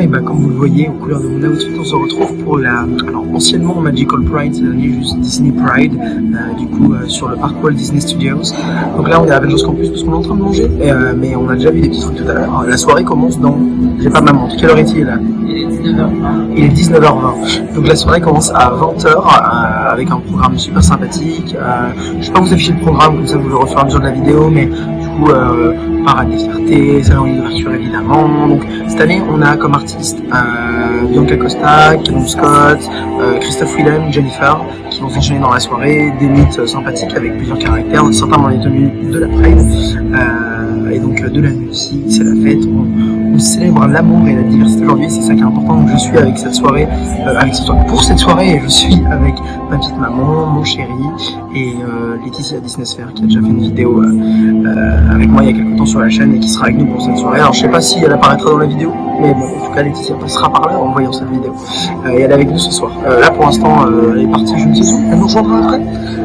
et bah comme vous le voyez aux couleurs de mon outfit, on se retrouve pour alors anciennement Magical Pride, c'est devenu juste Disney Pride, sur le parc Walt Disney Studios. Donc là on est à Avengers Campus parce qu'on est en train de manger, mais on a déjà vu des petits trucs tout à l'heure. La soirée commence dans, j'ai pas ma montre, quelle heure est-il là? Il est 19h20. Il est 19h20. Donc la soirée commence à 20h avec un programme super sympathique. Je vais pas vous afficher le programme, comme ça vous le referez à mesure de la vidéo, mais du coup, parade des fiertés, cérémonie d'ouverture évidemment. Donc cette année, on a comme artistes Bianca Costa, Callum Scott, Christophe Willem, Jennifer, qui vont s'enchaîner dans la soirée, des mythes sympathiques avec plusieurs caractères, certains dans les tenues de la Pride. Et donc de la nuit aussi, c'est la fête, on célèbre l'amour et la diversité aujourd'hui, c'est ça qui est important. Donc je suis avec cette soirée, pour cette soirée, je suis avec ma petite maman, mon chéri et Laetitia Disney Sphere qui a déjà fait une vidéo avec moi il y a quelques temps sur la chaîne et qui sera avec nous pour cette soirée. Alors je sais pas si elle apparaîtra dans la vidéo, mais bon, en tout cas Laetitia passera par là en voyant cette vidéo et elle est avec nous ce soir. Là pour l'instant elle est partie, je ne sais où, elle nous rejoindra après.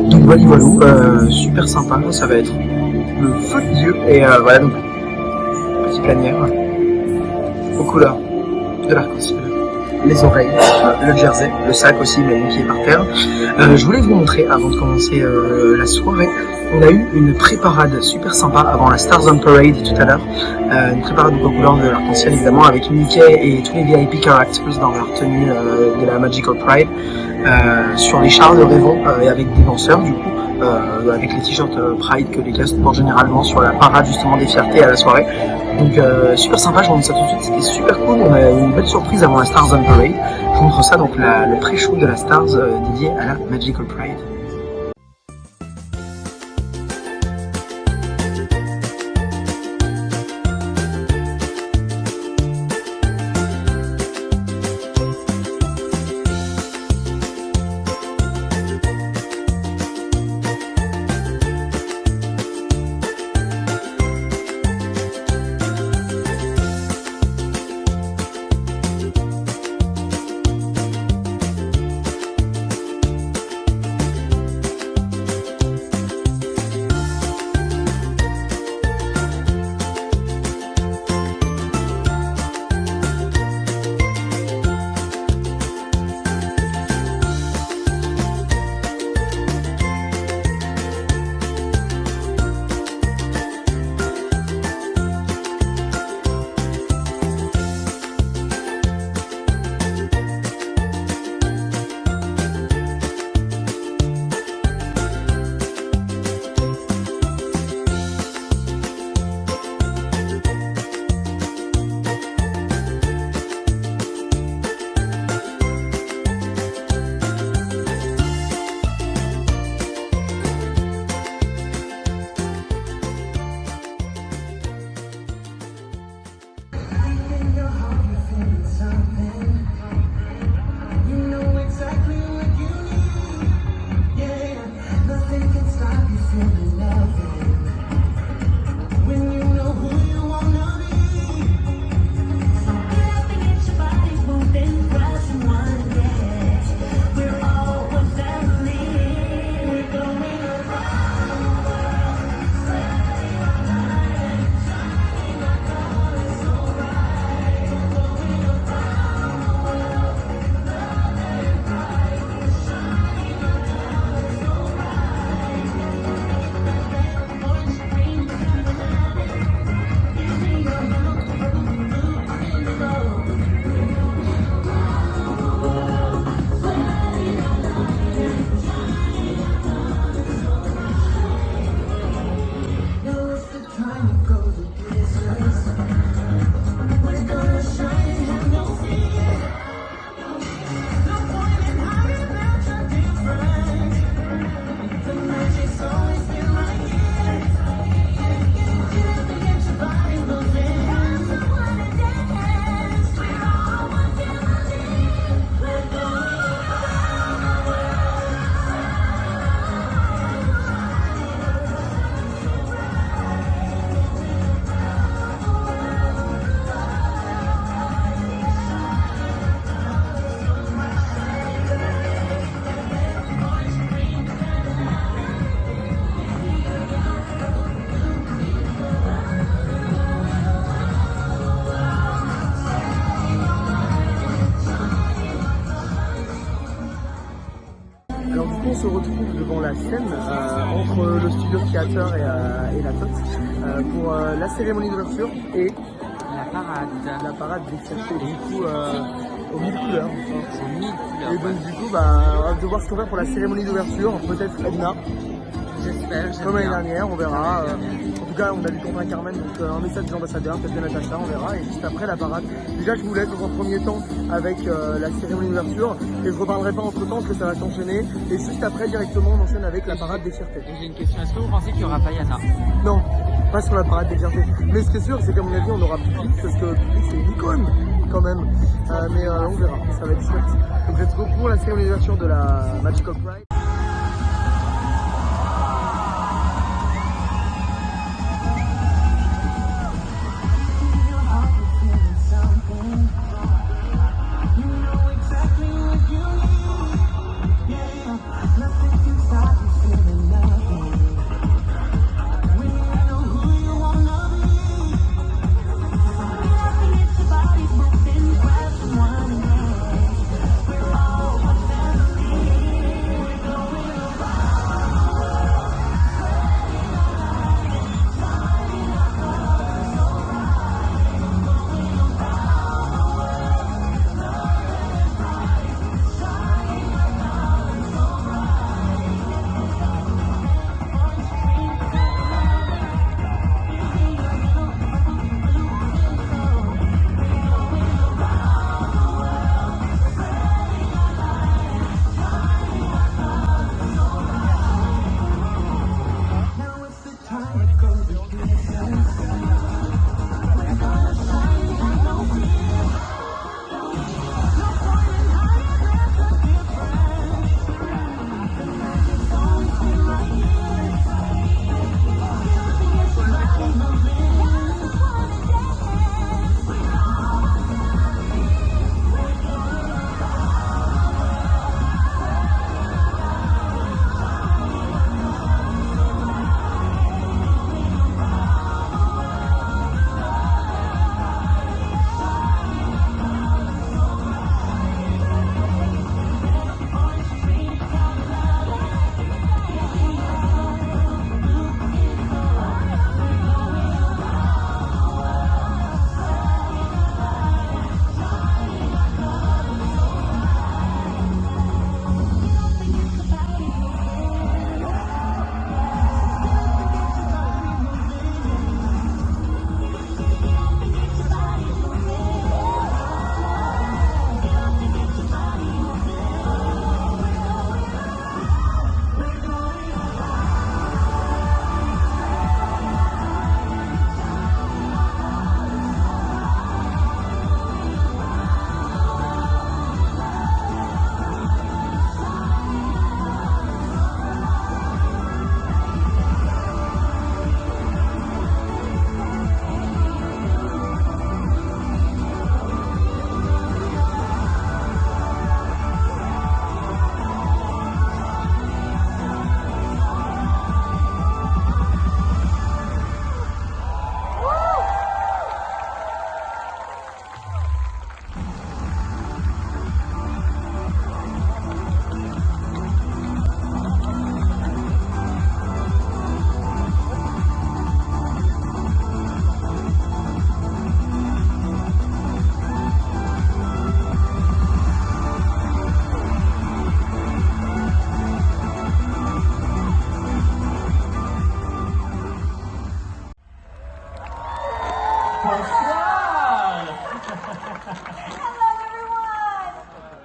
Donc voilà, super sympa, ça va être le feu de Dieu et voilà, donc petit planière aux couleurs de l'arc-en-ciel, les oreilles, le jersey, le sac aussi mais qui est par terre. Je voulais vous montrer avant de commencer la soirée, on a eu une pré-parade super sympa avant la Stars on Parade tout à l'heure, une pré-parade aux couleurs de l'arc-en-ciel évidemment avec Mickey et tous les VIP characters dans leur tenue de la Magical Pride, sur les chars de Rêvon et avec des danseurs du coup. Avec les t-shirts Pride que les guests portent généralement sur la parade justement des fiertés à la soirée. Donc super sympa, je vous montre ça tout de suite, c'était super cool, on a eu une belle surprise avant la Stars on Parade. Je vous montre ça, donc le pré-show de la Stars dédié à la Magical Pride. se retrouve devant la scène entre le studio Theater et la TOT pour la cérémonie d'ouverture et la parade des fiertés, du coup aux 1000 couleurs. Et donc du coup, on va devoir se couvrir pour la cérémonie d'ouverture, peut-être Edna. J'espère. Comme l'année dernière, on verra. En tout cas, on a lu contre un Carmen, donc un message des ambassadeurs, peut-être de Natacha, on verra. Et juste après la parade. Déjà, je vous laisse dans un premier temps avec la cérémonie d'ouverture. Et je ne reparlerai pas entre temps parce que ça va s'enchaîner. Et juste après, directement, on enchaîne avec la parade des fiertés. J'ai une question. Est-ce que vous pensez qu'il n'y aura pas Yana? Non, pas sur la parade des fiertés. Mais ce qui est sûr, c'est qu'à mon avis, on aura public parce que le public, c'est une icône quand même. Mais on verra, ça va être chouette. Donc, let's go pour la cérémonie d'ouverture de la Magical Pride.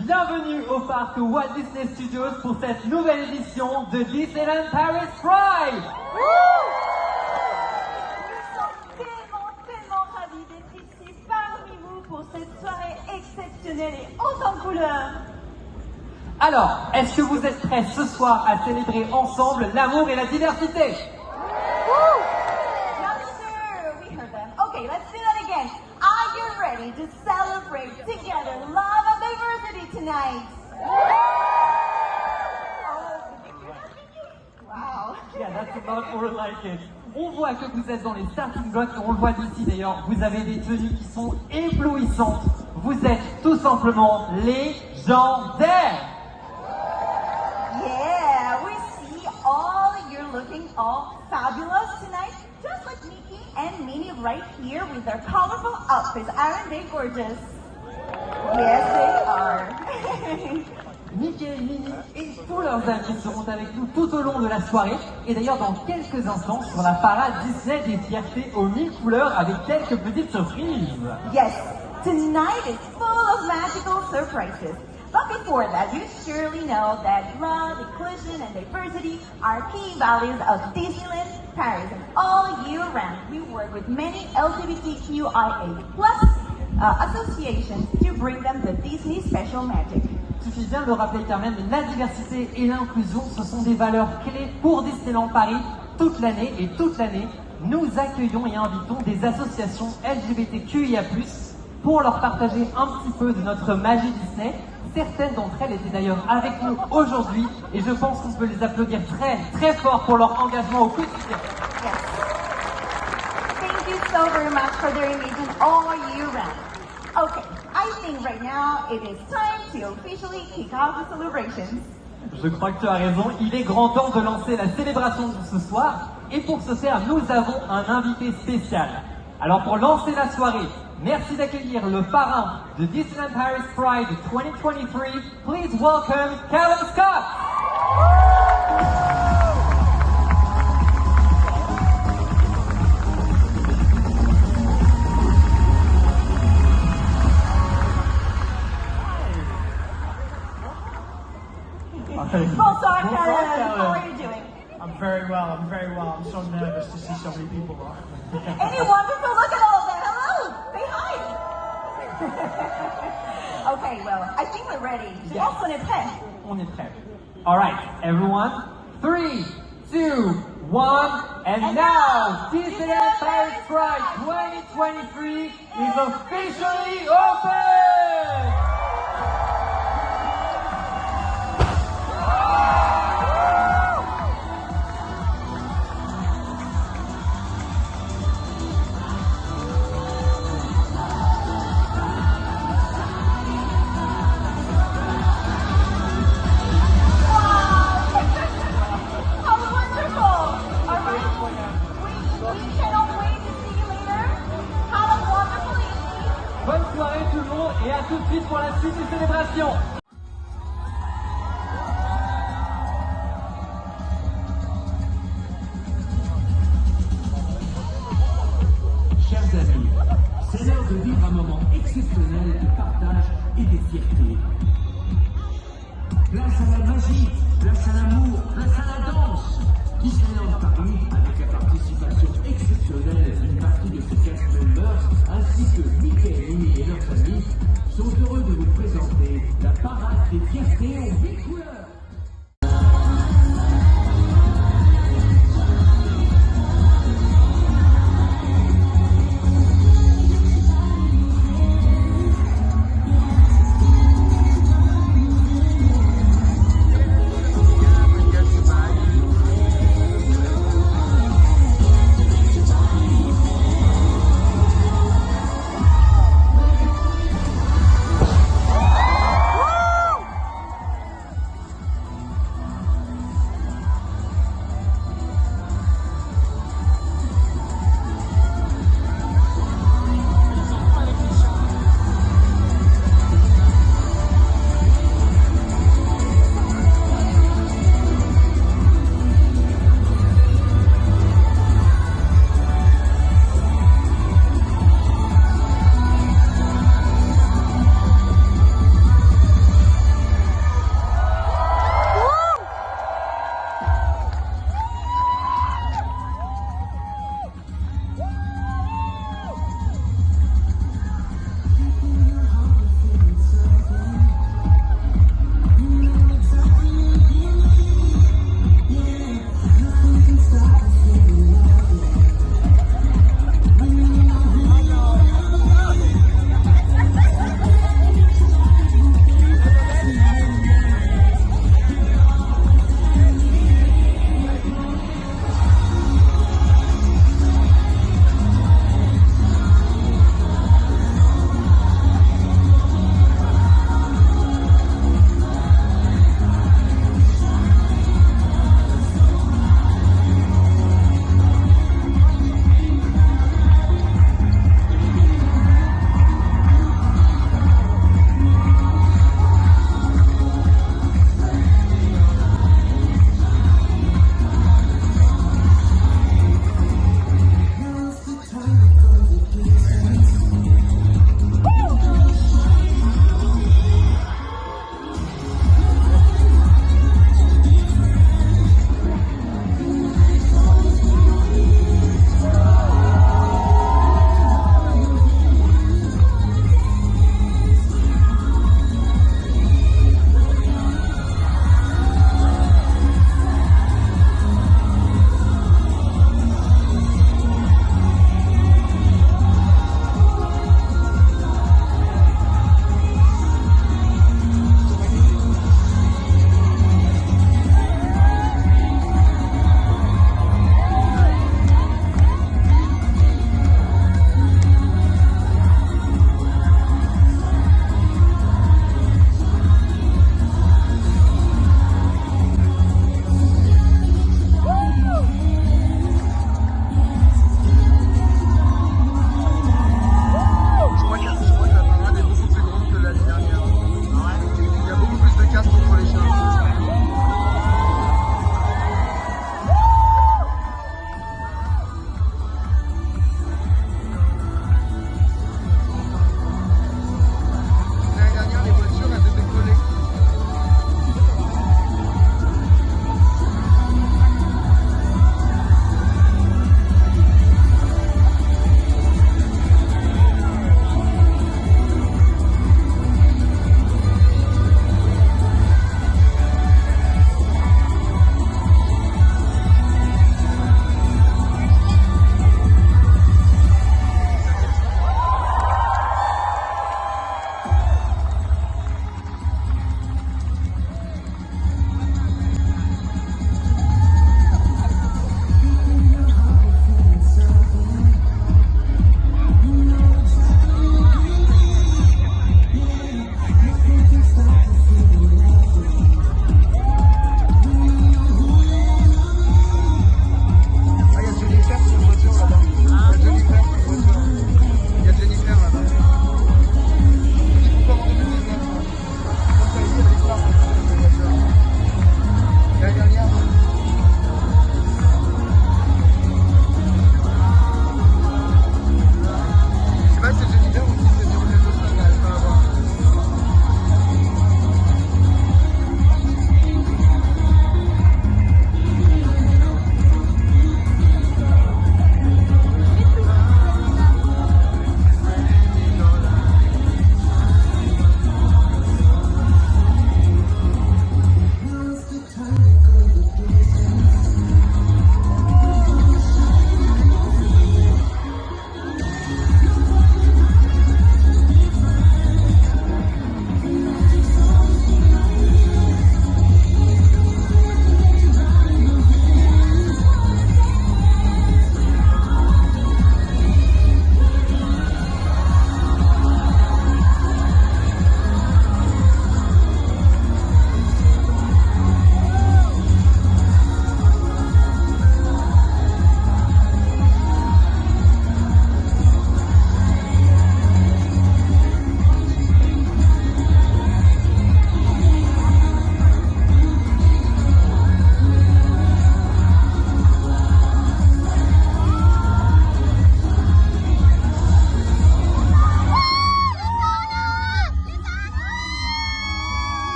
Bienvenue au parc Walt Disney Studios pour cette nouvelle édition de Disneyland Paris Pride. Nous sommes tellement ravis d'être ici parmi vous pour cette soirée exceptionnelle et haute en couleurs. Alors, est-ce que vous êtes prêts ce soir à célébrer ensemble l'amour et la diversité? Yes, sir. We heard them. Okay, let's do that again. Are you ready to celebrate together love and diversity tonight? Wow. Yeah, that's about more like it. On voit que vous êtes dans les starting blocks et on le voit d'ici d'ailleurs. Vous avez des tenues qui sont éblouissantes. Vous êtes tout simplement légendaires. Yeah. all fabulous tonight, just like Mickey and Minnie right here with their colorful outfits. Aren't they gorgeous? Yes, they are. Mickey et Minnie et tous leurs amis seront avec nous tout au long de la soirée. Et d'ailleurs, dans quelques instants, sur la parade Disney des fiertés aux 1000 couleurs avec quelques petites surprises. Yes, tonight is full of magical surprises. But before that, you surely know that love, inclusion, and diversity are key values of Disneyland Paris. And all year round, we work with many LGBTQIA+ associations to bring them the Disney special magic. Il suffit bien de le rappeler, Carmen, la diversité et l'inclusion, ce sont des valeurs clés pour Disneyland Paris toute l'année. Et toute l'année, nous accueillons et invitons des associations LGBTQIA+, pour leur partager un petit peu de notre magie Disney. Certaines d'entre elles étaient d'ailleurs avec nous aujourd'hui et je pense qu'on peut les applaudir très très fort pour leur engagement au quotidien. Yes. Thank you so very much for their engagement all year round. Okay, I think right now it is time to officially kick off the celebrations. Je crois que tu as raison, il est grand temps de lancer la célébration de ce soir et pour ce faire nous avons un invité spécial. Alors pour lancer la soirée, merci d'accueillir le parrain de Disneyland Paris Pride 2023. Please welcome Callum Scott. Bonsoir, Callum. How are you doing? I'm very well, I'm so nervous to see so many people. Any wonderful, look at all of them. Hello, say hi. Okay, well, I think we're ready. Yes. On est prêt. On est prêt. All right, everyone. 3, 2, 1, and now Disneyland Paris Pride 2023 is officially open! Bonne soirée tout le monde et à tout de suite pour la suite des célébrations. Chers amis, c'est l'heure de vivre un moment exceptionnel de partage et de fierté. Place à la magie, place à l'amour, place à la danse. Disneyland Paris, avec la participation exceptionnelle d'une partie de ses cast members, ainsi que Mickey, Minnie et leurs amis, sont heureux de vous présenter la parade des fiertés aux 8 couleurs.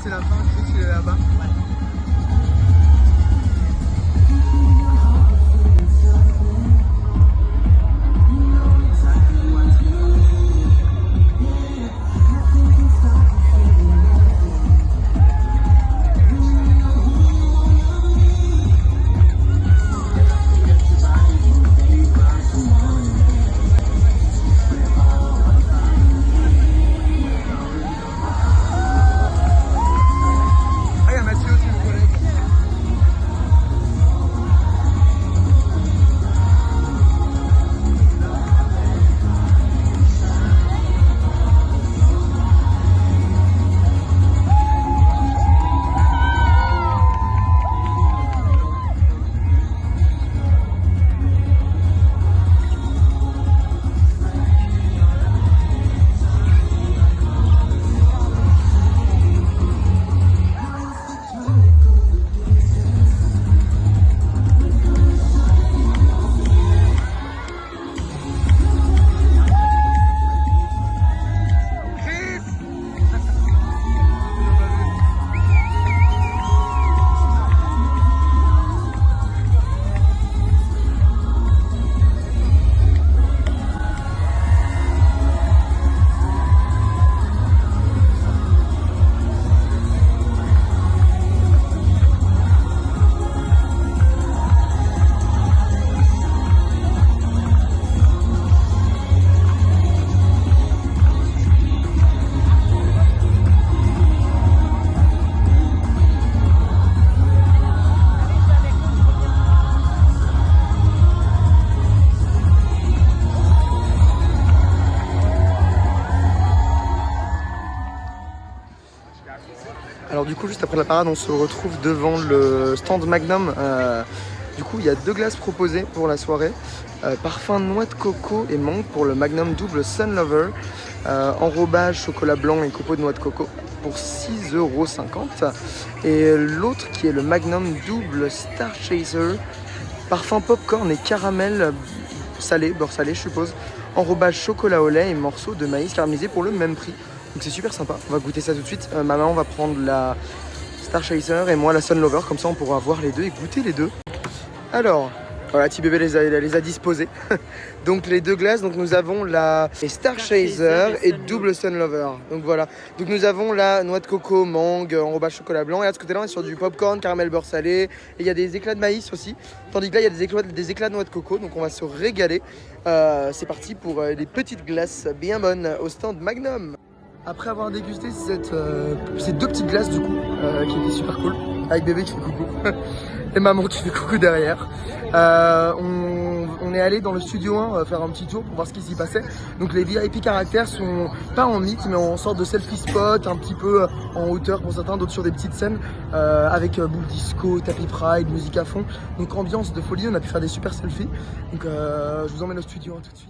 c'est la fin, je sais qu'il est là-bas. Alors du coup, juste après la parade, on se retrouve devant le stand Magnum. Du coup, il y a 2 glaces proposées pour la soirée. Parfum noix de coco et mangue pour le Magnum double Sun Lover. Enrobage chocolat blanc et copeaux de noix de coco pour 6,50 €. Et l'autre qui est le Magnum double Star Chaser. Parfum popcorn et caramel salé, beurre salé je suppose. Enrobage chocolat au lait et morceaux de maïs caramélisé pour le même prix. Donc c'est super sympa, on va goûter ça tout de suite. Ma maman va prendre la Star Chaser et moi la Sun Lover, comme ça on pourra voir les deux et goûter les deux. Alors, voilà, petit bébé les a disposés. Donc les 2 glaces, donc nous avons la Star Chaser et double Sun Lover. Donc voilà, donc nous avons la noix de coco, mangue, enrobage chocolat blanc. Et à ce côté-là, on est sur du popcorn, caramel beurre salé. Et il y a des éclats de maïs aussi. Tandis que là, il y a des éclats de noix de coco. Donc on va se régaler. C'est parti pour des petites glaces bien bonnes au stand Magnum. Après avoir dégusté ces 2 petites glaces du coup, qui étaient super cool, avec bébé qui fait coucou et maman qui fait coucou derrière, on est allé dans le studio 1 faire un petit tour pour voir ce qui s'y passait. Donc les VIP caractères sont pas en mythe mais en sorte de selfie spot, un petit peu en hauteur pour certains, d'autres sur des petites scènes avec boule disco, tapis pride, musique à fond. Donc ambiance de folie, on a pu faire des super selfies. Donc je vous emmène au studio 1 tout de suite.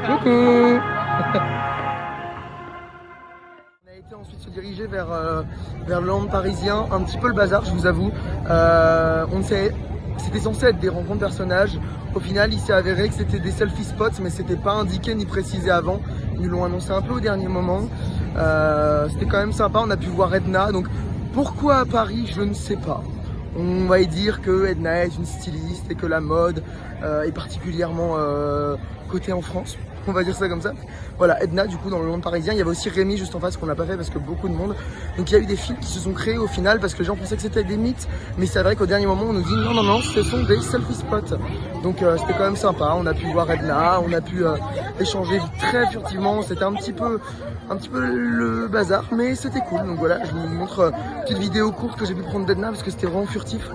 Coucou. On a été ensuite se diriger vers le land parisien, un petit peu le bazar je vous avoue. C'était censé être des rencontres personnages. Au final il s'est avéré que c'était des selfie spots mais c'était pas indiqué ni précisé avant. Ils nous l'ont annoncé un peu au dernier moment. C'était quand même sympa, on a pu voir Edna. Donc pourquoi à Paris, je ne sais pas. On va y dire que Edna est une styliste et que la mode est particulièrement cotée en France. on va dire ça comme ça. Voilà, Edna du coup dans le monde parisien, il y avait aussi Rémi juste en face qu'on n'a pas fait parce que beaucoup de monde. Donc il y a eu des films qui se sont créés au final parce que les gens pensaient que c'était des mythes, mais c'est vrai qu'au dernier moment on nous dit non, ce sont des selfie spots. Donc c'était quand même sympa, on a pu voir Edna, on a pu échanger très furtivement, c'était un petit peu le bazar, mais c'était cool. Donc voilà, je vous montre une petite vidéo courte que j'ai pu prendre d'Edna parce que c'était vraiment furtif.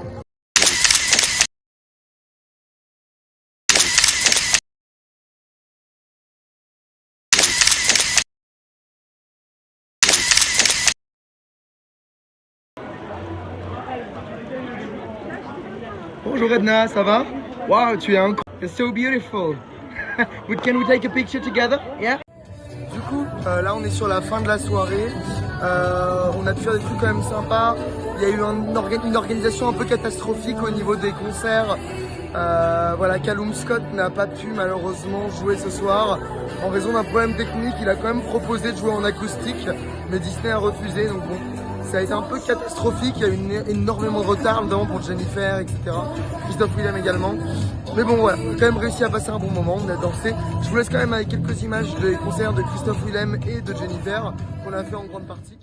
Bonjour Edna, ça va? Wow, tu es incroyable. You're so beautiful. Can we take a picture together? Yeah? Du coup, là on est sur la fin de la soirée. On a pu faire des trucs quand même sympas. Il y a eu une organisation un peu catastrophique au niveau des concerts. Voilà, Callum Scott n'a pas pu malheureusement jouer ce soir. En raison d'un problème technique, il a quand même proposé de jouer en acoustique, mais Disney a refusé. Donc bon, ça a été un peu catastrophique. Il y a eu énormément de retard, notamment pour Jennifer, etc. Christophe Willem également. Mais bon voilà, on a quand même réussi à passer un bon moment, on a dansé. Je vous laisse quand même avec quelques images des concerts de Christophe Willem et de Jennifer qu'on a fait en grande partie.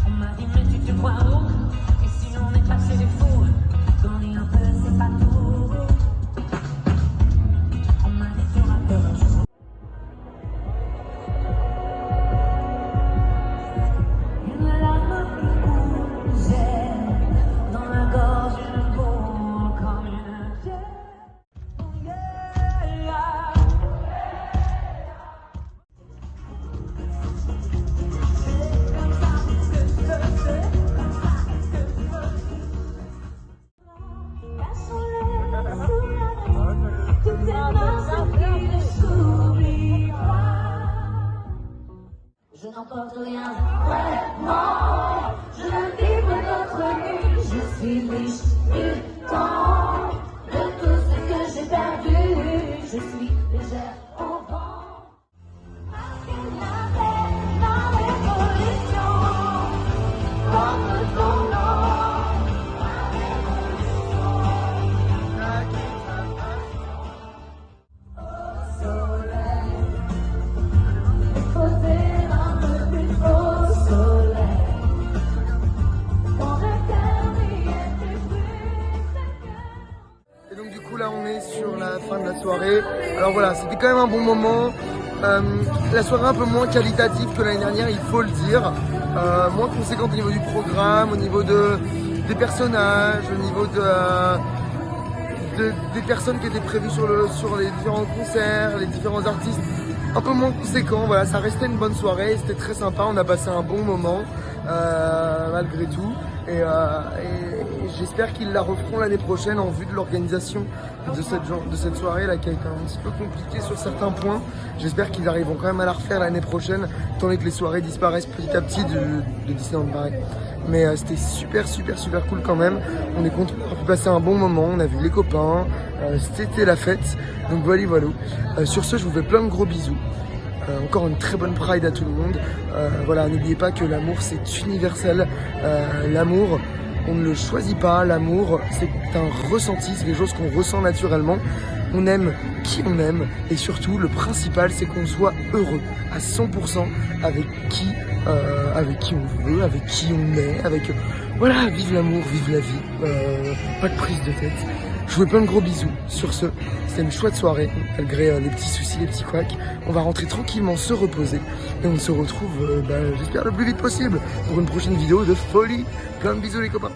On m'a dit mais tu te vois haut, et si on est passé des fous, qu'on est un peu c'est pas tout. On m'a dit tu auras peur un jour. Une larme qui coule dans la gorge d'une boule comme une pierre. Je n'emporte rien, ouais, non, je ne vibre d'autre nuit, je suis riche du temps, de tout ce que j'ai perdu, je suis légère au vent. Parce qu'il y avait la révolution, comme ton nom, la révolution, au soleil, poser. Et donc du coup là on est sur la fin de la soirée. Alors voilà, c'était quand même un bon moment. La soirée un peu moins qualitative que l'année dernière, il faut le dire. Moins conséquente au niveau du programme, au niveau des personnages, au niveau des personnes qui étaient prévues sur les différents concerts, les différents artistes. Un peu moins conséquent, voilà, ça restait une bonne soirée, c'était très sympa, on a passé un bon moment malgré tout et j'espère qu'ils la referont l'année prochaine en vue de l'organisation de cette soirée là qui a été un petit peu compliquée sur certains points. J'espère qu'ils arriveront quand même à la refaire l'année prochaine, étant donné que les soirées disparaissent petit à petit de Disneyland Paris. Mais c'était super cool quand même, on est content d'avoir pu passer un bon moment, on a vu les copains, c'était la fête, donc voilà. Sur ce, je vous fais plein de gros bisous. Encore une très bonne Pride à tout le monde. Voilà, n'oubliez pas que l'amour c'est universel. L'amour, on ne le choisit pas. L'amour, c'est un ressenti, c'est quelque chose qu'on ressent naturellement. On aime qui on aime et surtout le principal c'est qu'on soit heureux à 100% avec qui on veut, avec qui on est, voilà, vive l'amour, vive la vie, pas de prise de tête. Je vous fais plein de gros bisous. Sur ce, c'était une chouette soirée, malgré les petits soucis, les petits couacs. On va rentrer tranquillement, se reposer. Et on se retrouve, j'espère, le plus vite possible pour une prochaine vidéo de folie. Plein de bisous les copains.